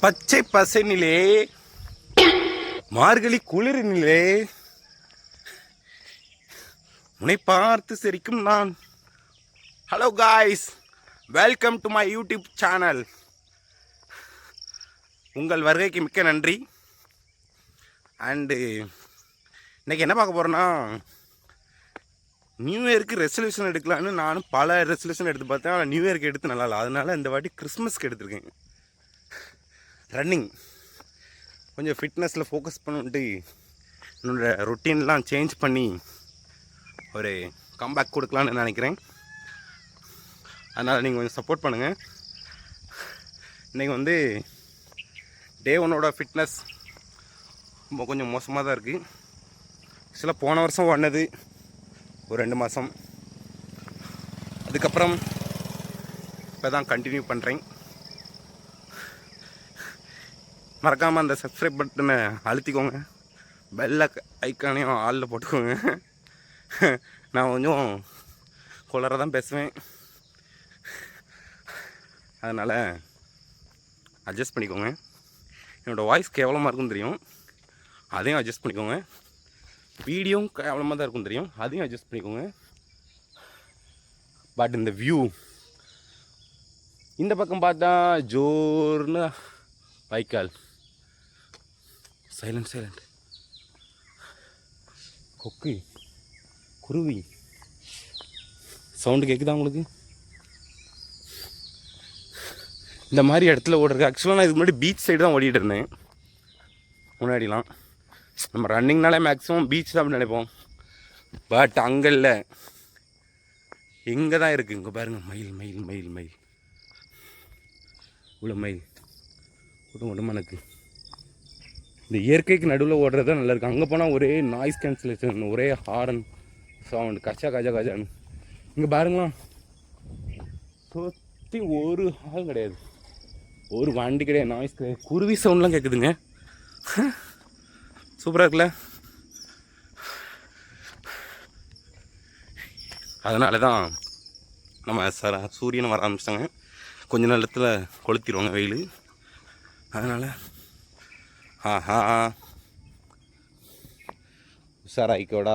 பச்சை பசைனிலே மார்கழி குளிரினிலே உன்னை பார்த்து சிரிக்கும் நான். Hello guys, welcome to my YouTube channel. உங்கள் வருகைக்கு மிக்க நன்றி. அண்டு இன்றைக்கி என்ன பார்க்க போகிறேன்னா, நியூ இயருக்கு ரெசல்யூஷன் எடுக்கலான்னு நானும் பல ரெசல்யூஷன் எடுத்து பார்த்தேன். ஆனால் நியூ இயருக்கு எடுத்து நல்லா இல்லை. அதனால் இந்த வாட்டி கிறிஸ்மஸ்க்கு எடுத்துருக்கேன். ரன்னிங் கொஞ்சம் ஃபிட்னஸில் ஃபோக்கஸ் பண்ணிட்டு என்னோடய ரொட்டீன்லாம் சேஞ்ச் பண்ணி ஒரு கம்பேக் கொடுக்கலான்னு நினைக்கிறேன். அதனால் நீங்கள் கொஞ்சம் சப்போர்ட் பண்ணுங்கள். இன்றைக்கி டே ஒன்னோட ஃபிட்னஸ் ரொம்ப கொஞ்சம் மோசமாக தான் இருக்குது. ஆக்சுவலாக போன வருஷம் ஓடினது ஒரு 2 மாதம், அதுக்கப்புறம் இப்போ தான் கண்டினியூ பண்ணுறேன். மறக்காமல் அந்த சப்ஸ்கிரைப் பட்டனை அழுத்திக்கோங்க, பெல் ஐக்கானையும் ஆளில் போட்டுக்கோங்க. நான் கொஞ்சம் குளர தான் பேசுவேன், அதனால் அட்ஜஸ்ட் பண்ணிக்கோங்க. என்னோடய வாய்ஸ் கேவலமாக இருக்குன்னு தெரியும், அதையும் அட்ஜஸ்ட் பண்ணிக்கோங்க. வீடியோவும் கேவலமாக தான் இருக்கும் தெரியும், அதையும் அட்ஜஸ்ட் பண்ணிக்கோங்க. பட் இந்த வியூ இந்த பக்கம் பார்த்தா ஜோர்னு வைக்கால். சைலண்ட் கொக்கு குருவி சவுண்டு கேட்குதா உங்களுக்கு? இந்த மாதிரி இடத்துல ஓடுறது. ஆக்சுவலாக நான் இதுக்கு முன்னாடி பீச் சைடு தான் ஓடிட்டு இருந்தேன் முன்னாடிலாம். நம்ம ரன்னிங்னாலே மேக்ஸிமம் பீச் தான் அப்படின்னு நினைப்போம். பட் அங்கே இல்லை, இங்கே தான் இருக்குது. இங்கே பாருங்கள், மயில் மயில் மயில் மயில் இவ்வளோ மயில் கூட்டம் எனக்கு. இந்த இயற்கைக்கு நடுவில் ஓடுறது தான் நல்லா இருக்குது. அங்கே போனால் ஒரே நாய்ஸ் கேன்சலேஷன், ஒரே ஹாரன் சவுண்ட், கச்சா கஜா கஜான்னு. இங்கே பாருங்களா, சுற்றி ஒரு ஆள் கிடையாது, ஒரு வண்டி கிடையாது, நாய்ஸ் கிடையாது, குருவி சவுண்ட்லாம் கேட்குதுங்க. சூப்பராக இருக்குல்ல? அதனால தான் நம்ம சூரியனை வர ஆரம்பிச்சிட்டாங்க. கொஞ்ச நேரத்தில் கொளுத்திடுவாங்க வெயில். அதனால் ஆஹா உஷாராய்க்கோடா,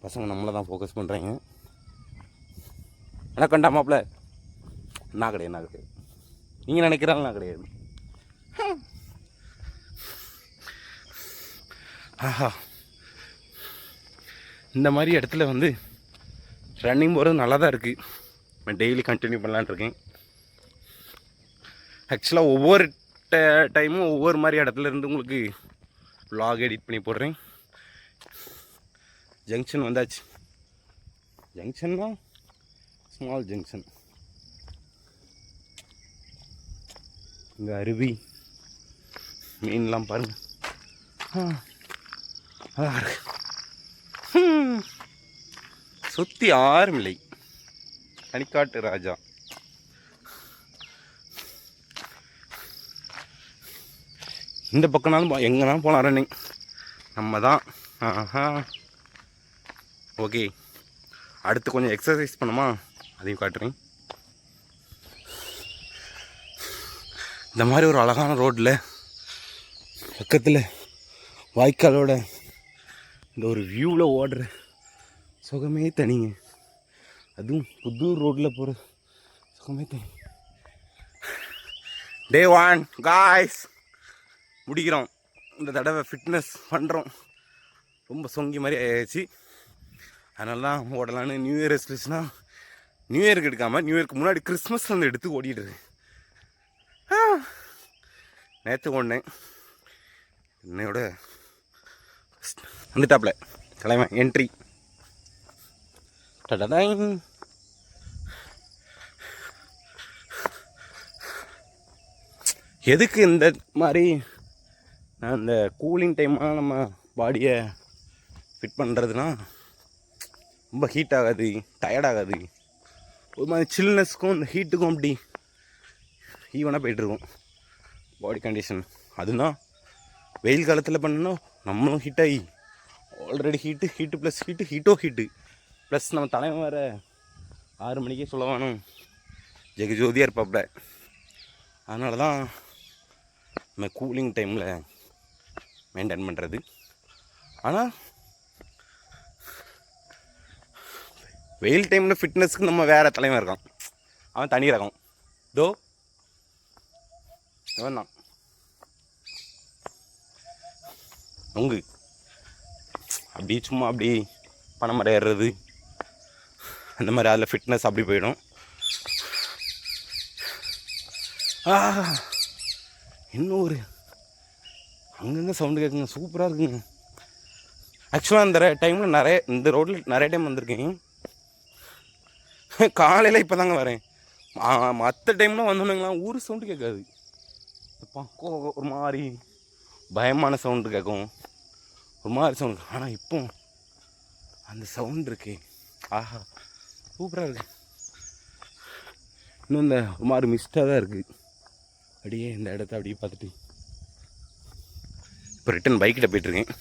பசங்க நம்மளை தான் ஃபோக்கஸ் பண்ணுறாங்க. என்ன கண்டா மாப்பிள்ள, நான் கிடையாது, நீங்கள் நினைக்கிறாங்க நான் கிடையாது. ஆஹா, இந்த மாதிரி இடத்துல ரன்னிங் போகிறது நல்லா தான் இருக்குது. நான் டெய்லி கண்டினியூ பண்ணலான்னு இருக்கேன். ஆக்சுவலாக ஒவ்வொரு டைமும் ஒவ்வொரு மாதிரி இடத்துல இருந்து உங்களுக்கு vlog எடிட் பண்ணி போடுறேன். ஜங்ஷன் வந்தாச்சு. ஜங்ஷன்னா ஸ்மால் ஜங்ஷன். இங்கே அருவி, மீன்லாம் பாருங்கள். சுற்றி யாரும் இல்லை, தனிக்காட்டு ராஜா. இந்த பக்கம்னாலும் எங்கேனாலும் போகலாம் ரன்னிங், நம்ம தான். ஆஹா, ஓகே. அடுத்து கொஞ்சம் எக்ஸசைஸ் பண்ணுமா, அதையும் காட்டுறேன். இந்த மாதிரி ஒரு அழகான ரோட்டில் பக்கத்தில் வாய்க்காலோட இந்த ஒரு வியூவில் ஓடுற சுகமே தனிங்க. அதுவும் புது ரோட்டில் போகிற சுகமே தனி. டே 1 காய்ஸ் முடிக்கிறோம். இந்த தடவை ஃபிட்னஸ் பண்ணுறோம். ரொம்ப சொங்கி மாதிரி ஆயிடுச்சு. அதனால தான் ஓடலான்னு நியூ இயர் ரெசல்யூஷனாக நியூ இயருக்கு எடுக்காமல் நியூ இயருக்கு முன்னாடி கிறிஸ்மஸில் எடுத்து ஓடிடுது. நேற்று ஓடினேன். என்னையோட வந்துட்டாப்பில் தலைமை என்ட்ரி. எதுக்கு இந்த மாதிரி இந்த கூலிங் டைமாக நம்ம பாடியை ஃபிட் பண்ணுறதுனா, ரொம்ப ஹீட் ஆகாது, டயர்ட் ஆகாது, ஒரு மாதிரி சில்னஸ்க்கும் இந்த ஹீட்டுக்கும் அப்படி ஈவனாக போய்ட்டுருக்கும் பாடி கண்டிஷன். அதுதான் வெயில் காலத்தில் பண்ணோன்னா நம்மளும் ஹீட்டாகி already heat plus heat plus நம்ம தலைமை வேறு 6 மணிக்கே சொல்ல வேணும், ஜெகஜோதியாக இருப்பாப்புல. அதனால தான் நம்ம கூலிங் டைமில் மெயின்டைன் பண்ணுறது. ஆனால் வெயில் டைமில் ஃபிட்னஸ்க்கு நம்ம வேறு தலைவன் இருக்கான், அவன் தனி ரகம். தோ அவன் தான் நொங்கு அப்படி சும்மா அப்படி பனைமரம் ஏறுறது அந்த மாதிரி, அதில் ஃபிட்னஸ் அப்படி போயிடும். இன்னும் ஒரு அங்கங்கே சவுண்டு கேட்குங்க, சூப்பராக இருக்குங்க. ஆக்சுவலாக அந்த டைமில் இந்த ரோட்டில் நிறைய டைம் வந்திருக்கேன். காலையில் இப்போ தாங்க வரேன். மற்ற டைம்லாம் வந்தோன்னுங்களா ஊர் சவுண்டு கேட்காது, ஒரு மாதிரி பயமான சவுண்டு கேட்கும், ஒரு மாதிரி சவுண்டு. ஆனால் இப்போ அந்த சவுண்ட் இருக்கு, ஆஹா சூப்பராக இருக்குது. இன்னும் இந்த ஒரு மாதிரி மிஸ்டாக தான் இருக்குது. அப்படியே இந்த இடத்த அப்படியே பார்த்துட்டு இப்போ ரிட்டன் பைக்கில் போயிட்டுருக்கேன்.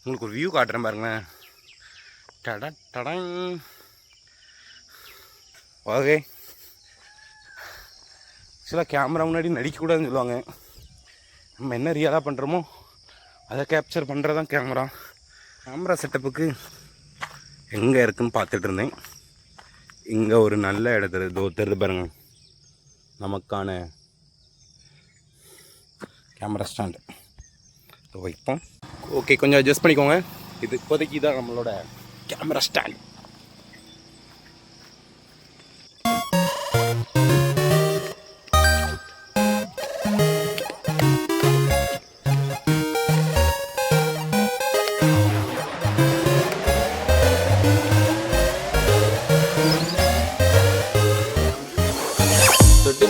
உங்களுக்கு ஒரு வியூ காட்டுறேன் பாருங்களேன். டடா டடாங். ஓகே, ஆக்சுவலாக கேமரா முன்னாடி நடிக்கக்கூடாதுன்னு சொல்லுவாங்க. நம்ம என்ன ரியலாக பண்ணுறோமோ அதை கேப்சர் பண்ணுறது தான் கேமரா. கேமரா செட்டப்புக்கு எங்கே இருக்குதுன்னு பார்த்துட்டு இருந்தேன். இங்கே ஒரு நல்ல இடத்துல தெரிஞ்சு பாருங்க, நமக்கான கேமரா ஸ்டாண்டு வைப்போம். ஓகே, கொஞ்சம் அட்ஜஸ்ட் பண்ணிக்கோங்க. இது இப்போதைக்கு தான் நம்மளோட கேமரா ஸ்டாண்ட்.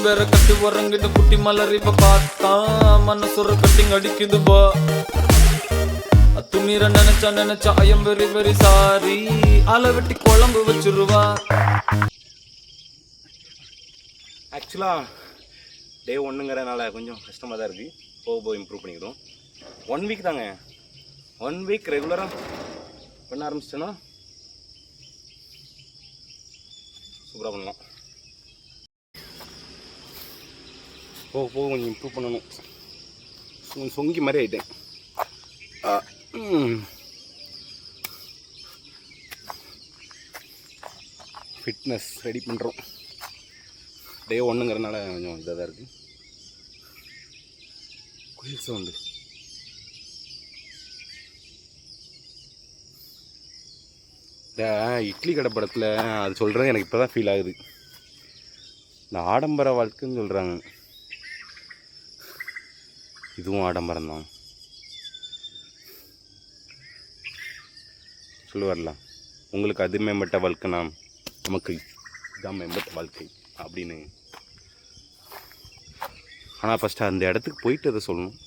ಬೇರೆ ಕಟ್ಟಿ ಹೊರಂಗಿನ ಕುಟ್ಟಿ ಮಲರಿವ பார்த்தா மனசுற கட்டிங் அடிக்குது பா. அத்துமீற நினைச்சா I am very very sorry. ஆளை வெட்டி குழம்பு வச்சிருவா. ஆக்சுவலாக டே 1ங்கிறதுனால கொஞ்சம் கஷ்டமாக தான் இருக்குது. போக இம்ப்ரூவ் பண்ணிக்கிறோம். 1 வீக் தாங்க. 1 வீக் ரெகுலராக பண்ண ஆரம்பிச்சிட்டேன்னா சூப்பராக பண்ணலாம். போக கொஞ்சம் இம்ப்ரூவ் பண்ணணும். கொஞ்சம் சொங்கி மாதிரி ஆகிட்டேன். ஃபிட்னஸ் ரெடி பண்ணுறோம். டே 1ங்கிறதுனால கொஞ்சம் இதாக தான் இருக்குது. குயில் சவுண்டு. இந்த இட்லி கடை படத்தில் அது சொல்கிறது எனக்கு இப்போ தான் ஃபீல் ஆகுது. இந்த ஆடம்பர வாழ்க்கைன்னு சொல்கிறாங்க, இதுவும் ஆடம்பரம் தான் சொல்லுவார்ல. உங்களுக்கு அது மேம்பட்ட வாழ்க்கைனா நமக்கு இதான் மேம்பட்ட வாழ்க்கை அப்படின்னு. ஆனால் ஃபஸ்ட்டு அந்த இடத்துக்கு போயிட்டு அதை சொல்லணும்.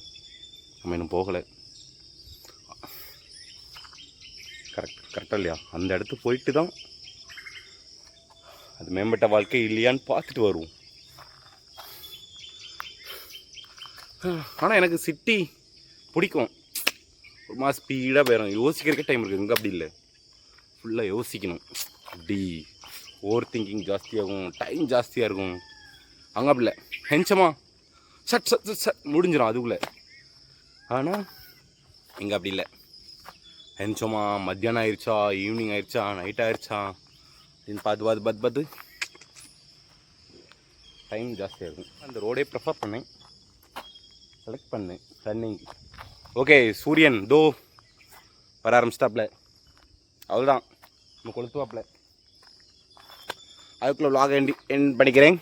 நம்ம இன்னும் போகலை. கரெக்டாக இல்லையா? அந்த இடத்துக்கு போயிட்டு தான் அது மேம்பட்ட வாழ்க்கை இல்லையான்னு பார்த்துட்டு வருவோம். ஆனால் எனக்கு சிட்டி பிடிக்கும். ஒரு மாதிரி ஸ்பீடாக போயிடும், யோசிக்கிறதுக்கே டைம் இருக்குது. இங்கே அப்படி இல்லை, ஃபுல்லாக யோசிக்கணும். அப்படி ஓவர் திங்கிங் ஜாஸ்தியாகும், டைம் ஜாஸ்தியாக இருக்கும். அங்கே அப்படி இல்லை, ஹெஞ்சமா சட் சட் சட் முடிஞ்சிடும் அதுக்குள்ளே. ஆனால் இங்கே அப்படி இல்லை. ஹெஞ்சமா மத்தியானம் ஆயிடுச்சா, ஈவினிங் ஆயிடுச்சா, நைட் ஆயிடுச்சா அப்படின்னு பார்த்து டைம் ஜாஸ்தியாக இருக்கும். அந்த ரோடே ப்ரிஃபர் பண்ணேன், செலக்ட் பண்ணேன் ரன்னிங். ஓகே, சூரியன் தோ வர ஆரம்பிச்சிட்டாப்ல. அவ்வளோதான், நம்ம கொளுத்துவாப்ல. அதுக்குள்ளே விலாக் எண்ட் பண்ணிக்கிறேன்.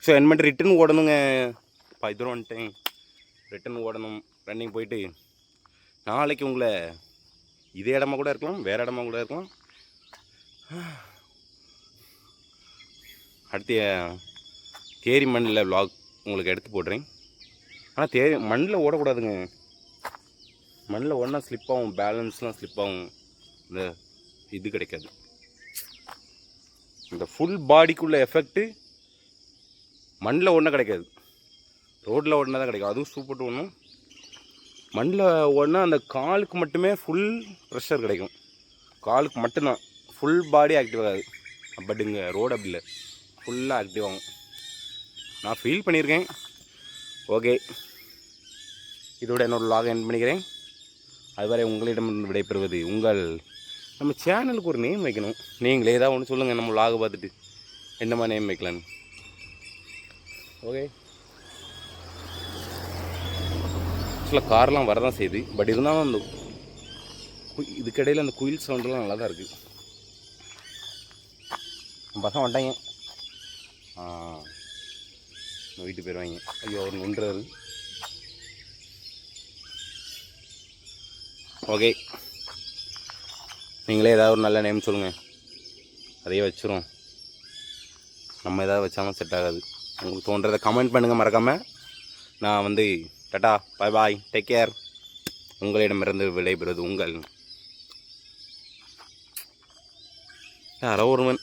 ஸோ என் பண்ணிட்டு ரிட்டன் ஓடணுங்க. இப்போ தூரம் வந்துட்டேன், ரிட்டன் ஓடணும். ரன்னிங் போயிட்டு நாளைக்கு உங்களை இதே இடமா கூட இருக்கலாம், வேறு இடமா கூட இருக்கலாம். அடுத்த தேரி மண்ணில் விலாக் உங்களுக்கு எடுத்து போடுறேன். ஆனால் மண்ணில் ஓடக்கூடாதுங்க. மண்ணில் ஓடினா ஸ்லிப் ஆகும், பேலன்ஸ்லாம் ஸ்லிப் ஆகும், இந்த இது கிடைக்காது. இந்த ஃபுல் பாடிக்குள்ள எஃபெக்ட்டு மண்ணில் ஓடினா கிடைக்காது, ரோட்டில் ஓடினா தான் கிடைக்கும். அதுவும் சூப்பர் ஒன்றும். மண்ணில் ஓடினா அந்த காலுக்கு மட்டுமே ஃபுல் ப்ரெஷர் கிடைக்கும், காலுக்கு மட்டும்தான். ஃபுல் பாடி ஆக்டிவ் ஆகாது. பட் இங்கே ரோடு அப்படி இல்லை, ஃபுல்லாக ஆக்டிவ் ஆகும். நான் ஃபீல் பண்ணியிருக்கேன். ஓகே, இதோட என்னோடய லாக் எண்ட் பண்ணிக்கிறேன். அதுவரை உங்களிடமிருந்து விடைபெறுவது உங்கள். நம்ம சேனலுக்கு ஒரு நேம் வைக்கணும். நீங்களே ஏதாவது ஒன்று சொல்லுங்கள், நம்ம லாகை பார்த்துட்டு என்னமா நேம் வைக்கலான்னு. ஓகே, ஆக்சுவலாக கார்லாம் வரதான் செய்யுது. பட் இருந்தாலும் அந்த இதுக்கிடையில் அந்த குயில் சவுண்டெலாம் நல்லா தான் இருக்குது. பசங்க வந்துட்டாங்க. வீட்டுக்கு போயிடுவாங்க. ஐயோ ஒரு நின்றாரு. ஓகே, நீங்களே ஏதாவது ஒரு நல்ல நேம் சொல்லுங்கள், அதையே வச்சுரும். நம்ம ஏதாவது வச்சாலும் செட் ஆகாது. உங்களுக்கு தோன்றதை கமெண்ட் பண்ணுங்கள் மறக்காமல். நான் வந்து டாடா பாய் பாய் டேக் கேர். உங்களிடமிருந்து விடைபெறுவது உங்கள். யாரோ ஒருவன்.